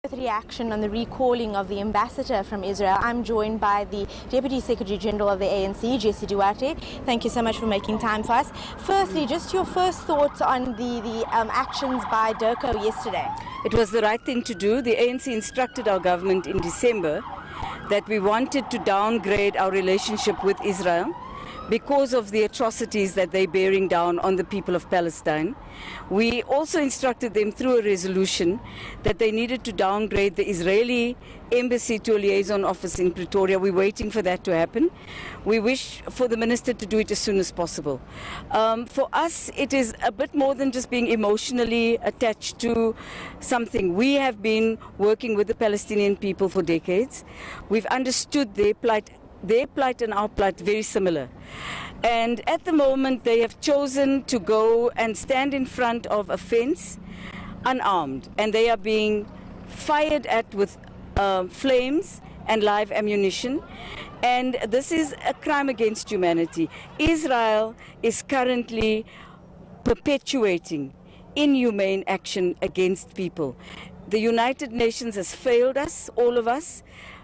With reaction on the recalling of the ambassador from Israel, I'm joined by the Deputy Secretary General of the ANC, Jessie Duarte. Thank you so much for making time for us. Firstly, just your first thoughts on the actions by DIRCO yesterday. It was the right thing to do. The ANC instructed our government in December that we wanted to downgrade our relationship with Israel because of the atrocities that they're bearing down on the people of Palestine. We also instructed them through a resolution that they needed to downgrade the Israeli embassy to a liaison office in Pretoria. We're waiting for that to happen. We wish for the minister to do it as soon as possible. For us, it is a bit more than just being emotionally attached to something. We have been working with the Palestinian people for decades. We've understood their plight. Their plight and our plight very similar. And at the moment they have chosen to go and stand in front of a fence unarmed, and they are being fired at with flames and live ammunition. And this is a crime against humanity. Israel is currently perpetuating inhumane action against people. The United Nations has failed us, all of us.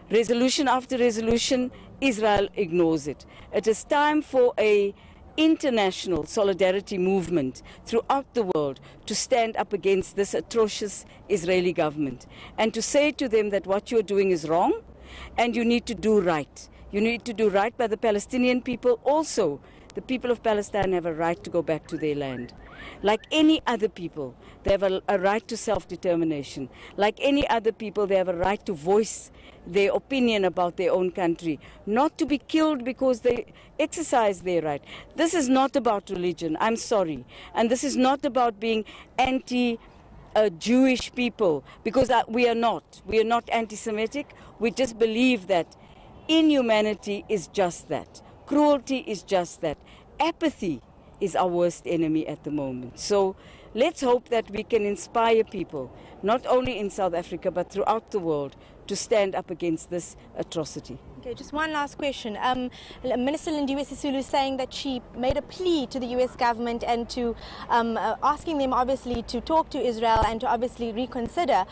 Resolution after resolution, Israel ignores it. It is time for an international solidarity movement throughout the world to stand up against this atrocious Israeli government and to say to them that what you're doing is wrong and you need to do right. You need to do right by the Palestinian people. Also, the people of Palestine have a right to go back to their land. Like any other people, they have a right to self-determination. Like any other people, they have a right to voice their opinion about their own country, not to be killed because they exercise their right. This is not about religion, I'm sorry. And this is not about being anti-Jewish people, because we are not. We are not anti-Semitic. We just believe that inhumanity is just that. Cruelty is just that. Apathy is our worst enemy at the moment. So let's hope that we can inspire people, not only in South Africa, but throughout the world, to stand up against this atrocity. Okay, just one last question. Minister Lindiwe Sisulu is saying that she made a plea to the US government and to asking them obviously to talk to Israel and to obviously reconsider.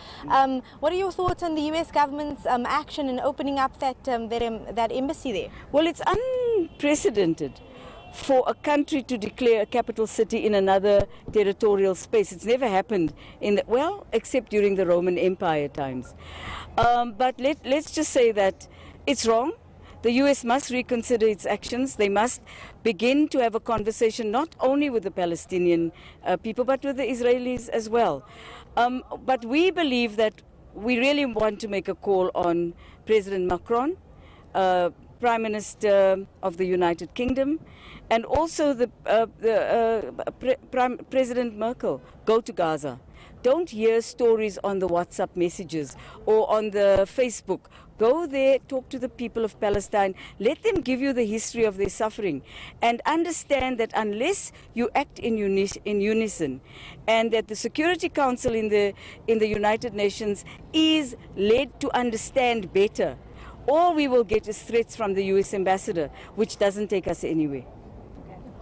What are your thoughts on the US government's action in opening up that embassy there? Well, it's unprecedented for a country to declare a capital city in another territorial space. It's never happened except during the Roman Empire times. But let's just say that it's wrong. The US must reconsider its actions. They must begin to have a conversation not only with the Palestinian people, but with the Israelis as well. But we believe that we really want to make a call on President Macron, Prime Minister of the United Kingdom, and also President Merkel. Go to Gaza. Don't hear stories on the WhatsApp messages or on the Facebook. Go there, talk to the people of Palestine. Let them give you the history of their suffering, and understand that unless you act in unison, and that the Security Council in the United Nations is led to understand better, all we will get is threats from the US ambassador, which doesn't take us anywhere.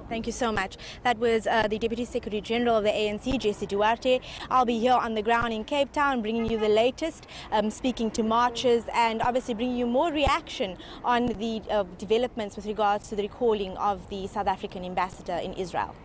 Thank you so much. That was the Deputy Secretary General of the ANC, Jessie Duarte. I'll be here on the ground in Cape Town bringing you the latest, speaking to marchers and obviously bringing you more reaction on the developments with regards to the recalling of the South African ambassador in Israel.